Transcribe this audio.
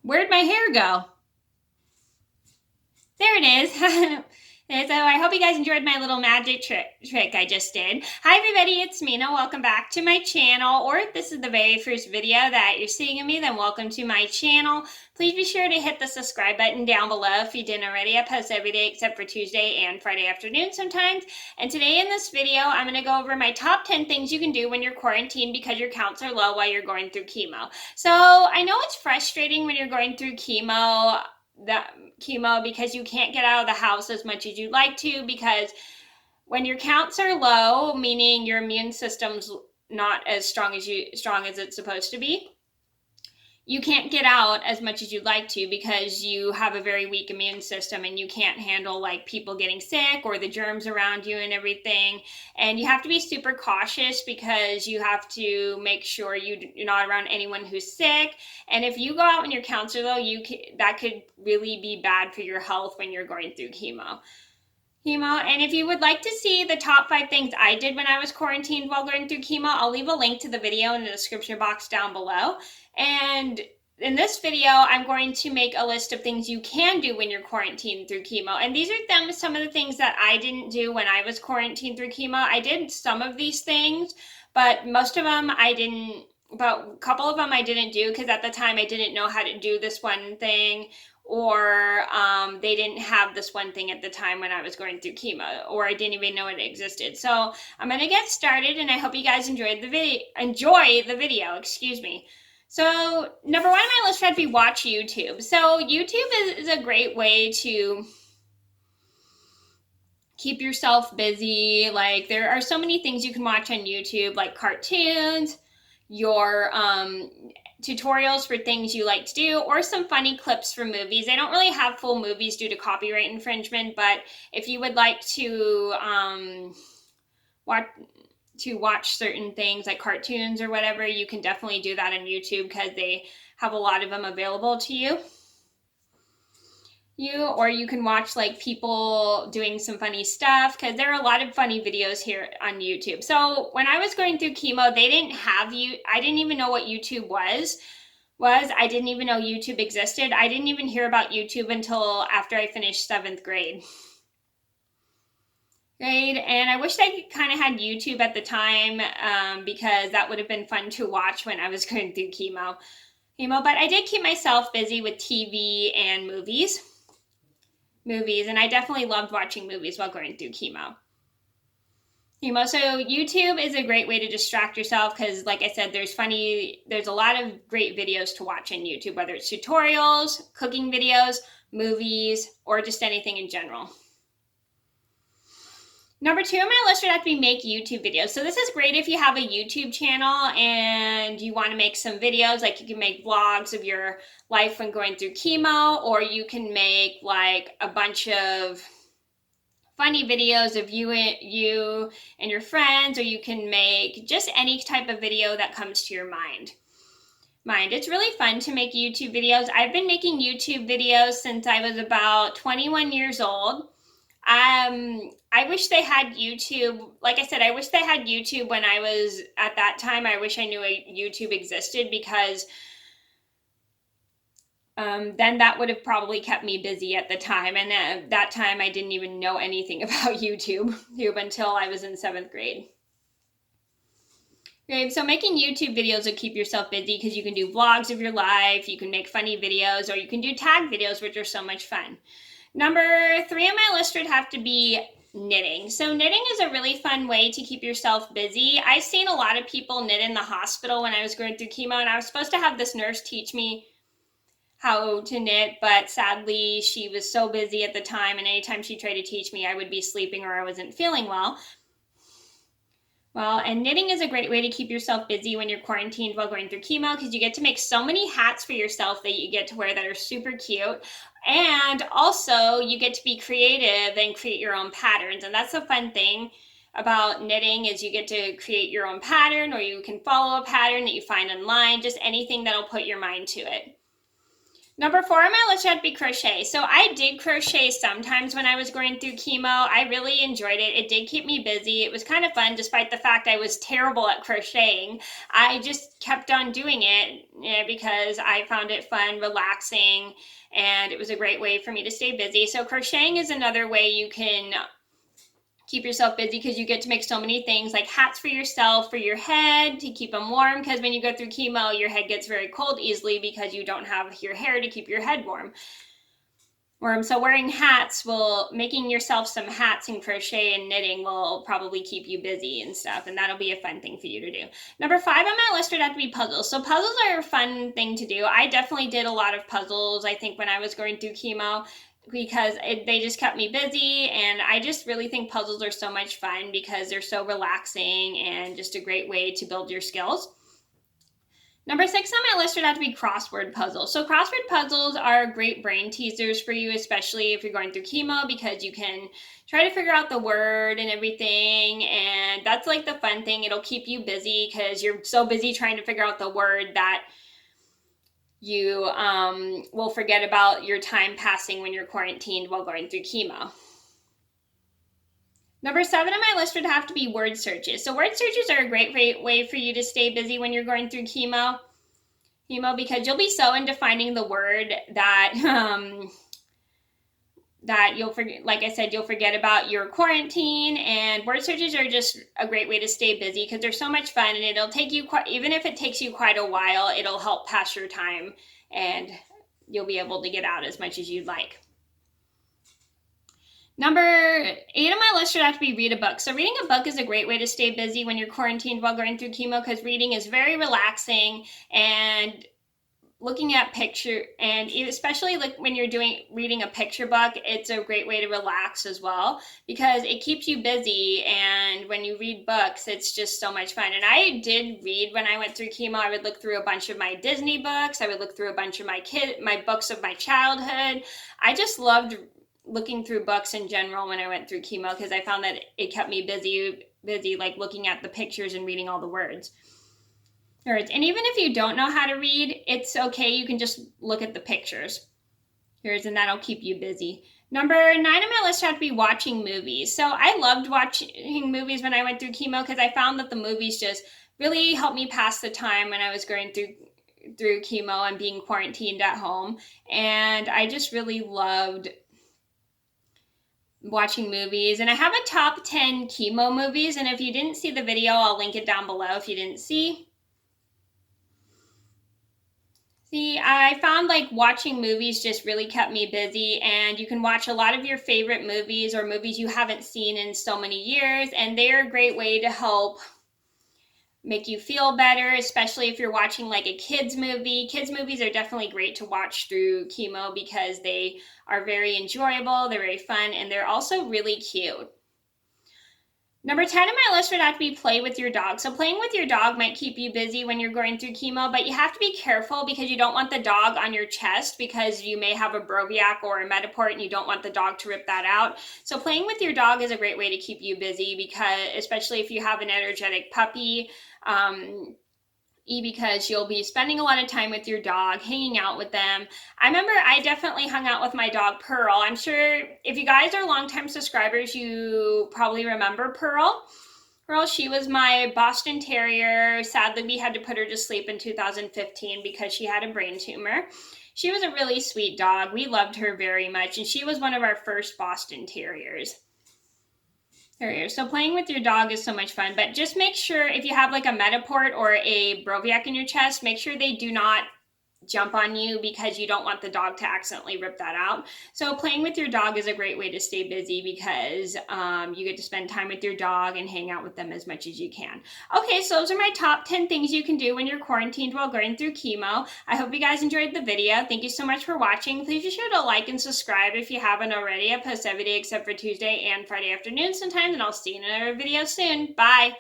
Where'd my hair go? There it is. And so I hope you guys enjoyed my little magic trick I just did. Hi everybody, it's Mena. Welcome back to my channel. Or if this is the very first video that you're seeing of me, then welcome to my channel. Please be sure to hit the subscribe button down below if you didn't already. I post every day except for Tuesday and Friday afternoon sometimes. And today in this video, I'm going to go over my top 10 things you can do when you're quarantined because your counts are low while you're going through chemo. So I know it's frustrating when you're going through chemo because you can't get out of the house as much as you'd like to, because when your counts are low, meaning your immune system's not as strong as it's supposed to be, you can't get out as much as you'd like to because you have a very weak immune system and you can't handle like people getting sick or the germs around you and everything. And you have to be super cautious because you have to make sure you're not around anyone who's sick. And if you go out when your counts are low, that could really be bad for your health when you're going through chemo. And if you would like to see the top 5 things I did when I was quarantined while going through chemo, I'll leave a link to the video in the description box down below. And in this video, I'm going to make a list of things you can do when you're quarantined through chemo. And these are some of the things that I didn't do when I was quarantined through chemo. I did some of these things, but most of them I didn't. But a couple of them I didn't do because at the time I didn't know how to do this one thing, or they didn't have this one thing at the time when I was going through chemo, or I didn't even know it existed. So I'm going to get started, and I hope you guys enjoy the video. Excuse me. So number one on my list would be watch YouTube. So YouTube is a great way to keep yourself busy. Like, there are so many things you can watch on YouTube, like cartoons, your tutorials for things you like to do, or some funny clips from movies. They don't really have full movies due to copyright infringement, but if you would like to watch certain things like cartoons or whatever, you can definitely do that on YouTube because they have a lot of them available to you. Or you can watch like people doing some funny stuff, because there are a lot of funny videos here on YouTube. So when I was going through chemo, they didn't have I didn't even know what YouTube was. I didn't even know YouTube existed. I didn't even hear about YouTube until after I finished 7th grade. And I wish I kind of had YouTube at the time, because that would have been fun to watch when I was going through chemo. But I did keep myself busy with TV and movies, and I definitely loved watching movies while going through chemo. So YouTube is a great way to distract yourself because, like I said, there's a lot of great videos to watch on YouTube, whether it's tutorials, cooking videos, movies, or just anything in general. Number 2 on my list would have to be make YouTube videos. So this is great if you have a YouTube channel and you want to make some videos. Like, you can make vlogs of your life when going through chemo, or you can make like a bunch of funny videos of you and your friends, or you can make just any type of video that comes to your mind. It's really fun to make YouTube videos. I've been making YouTube videos since I was about 21 years old. I wish they had YouTube. Like I said, I wish they had YouTube when I was at that time. I wish I knew YouTube existed, because then that would have probably kept me busy at the time. And at that time, I didn't even know anything about YouTube until I was in 7th grade. Okay, so making YouTube videos will keep yourself busy because you can do vlogs of your life, you can make funny videos, or you can do tag videos, which are so much fun. Number 3 on my list would have to be knitting. So knitting is a really fun way to keep yourself busy. I've seen a lot of people knit in the hospital when I was going through chemo, and I was supposed to have this nurse teach me how to knit, but sadly she was so busy at the time, and anytime she tried to teach me, I would be sleeping or I wasn't feeling well. And knitting is a great way to keep yourself busy when you're quarantined while going through chemo, because you get to make so many hats for yourself that you get to wear that are super cute. And also you get to be creative and create your own patterns. And that's the fun thing about knitting, is you get to create your own pattern, or you can follow a pattern that you find online, just anything that'll put your mind to it. Number 4 on my list had to be crochet. So I did crochet sometimes when I was going through chemo. I really enjoyed it. It did keep me busy. It was kind of fun despite the fact I was terrible at crocheting. I just kept on doing it because I found it fun, relaxing, and it was a great way for me to stay busy. So crocheting is another way you can keep yourself busy because you get to make so many things like hats for yourself, for your head, to keep them warm, because when you go through chemo, your head gets very cold easily because you don't have your hair to keep your head warm. So wearing hats making yourself some hats and crochet and knitting will probably keep you busy and stuff, and that'll be a fun thing for you to do. Number 5 on my list would have to be puzzles. So puzzles are a fun thing to do. I definitely did a lot of puzzles, I think, when I was going through chemo, because they just kept me busy, and I just really think puzzles are so much fun because they're so relaxing and just a great way to build your skills. Number 6 on my list would have to be crossword puzzles. So crossword puzzles are great brain teasers for you, especially if you're going through chemo, because you can try to figure out the word and everything, and that's like the fun thing. It'll keep you busy because you're so busy trying to figure out the word that you will forget about your time passing when you're quarantined while going through chemo. Number 7 on my list would have to be word searches. So word searches are a great way for you to stay busy when you're going through chemo, because you'll be so into finding the word that that you'll forget, like I said, you'll forget about your quarantine. And word searches are just a great way to stay busy because they're so much fun, and it'll take you even if it takes you quite a while, it'll help pass your time and you'll be able to get out as much as you'd like. Number 8 on my list would have to be read a book. So reading a book is a great way to stay busy when you're quarantined while going through chemo, because reading is very relaxing, and looking at picture, and especially like when you're reading a picture book, it's a great way to relax as well because it keeps you busy. And when you read books, it's just so much fun. And I did read when I went through chemo. I would look through a bunch of my Disney books. I would look through a bunch of my books of my childhood. I just loved looking through books in general when I went through chemo because I found that it kept me busy, like looking at the pictures and reading all the words. And even if you don't know how to read, it's okay. You can just look at the pictures. And that'll keep you busy. Number 9 on my list had to be watching movies. So I loved watching movies when I went through chemo because I found that the movies just really helped me pass the time when I was going through chemo and being quarantined at home. And I just really loved watching movies. And I have a top 10 chemo movies. And if you didn't see the video, I'll link it down below if you didn't see. I found like watching movies just really kept me busy, and you can watch a lot of your favorite movies or movies you haven't seen in so many years, and they're a great way to help make you feel better, especially if you're watching like a kids movie. Kids movies are definitely great to watch through chemo because they are very enjoyable, they're very fun, and they're also really cute. Number 10 on my list would have to be play with your dog. So playing with your dog might keep you busy when you're going through chemo, but you have to be careful because you don't want the dog on your chest because you may have a Broviac or a Metaport and you don't want the dog to rip that out. So playing with your dog is a great way to keep you busy especially if you have an energetic puppy, because you'll be spending a lot of time with your dog, hanging out with them. I remember I definitely hung out with my dog Pearl. I'm sure if you guys are longtime subscribers, you probably remember Pearl. She was my Boston Terrier. Sadly, we had to put her to sleep in 2015 because she had a brain tumor. She was a really sweet dog. We loved her very much, and she was one of our first Boston Terriers. So playing with your dog is so much fun, but just make sure if you have like a Metaport or a Broviac in your chest, make sure they do not jump on you because you don't want the dog to accidentally rip that out. So playing with your dog is a great way to stay busy because you get to spend time with your dog and hang out with them as much as you can. Okay, so those are my top 10 things you can do when you're quarantined while going through chemo. I hope you guys enjoyed the video. Thank you so much for watching. Please be sure to like and subscribe if you haven't already. I post every day except for Tuesday and Friday afternoon sometimes, and I'll see you in another video soon. Bye!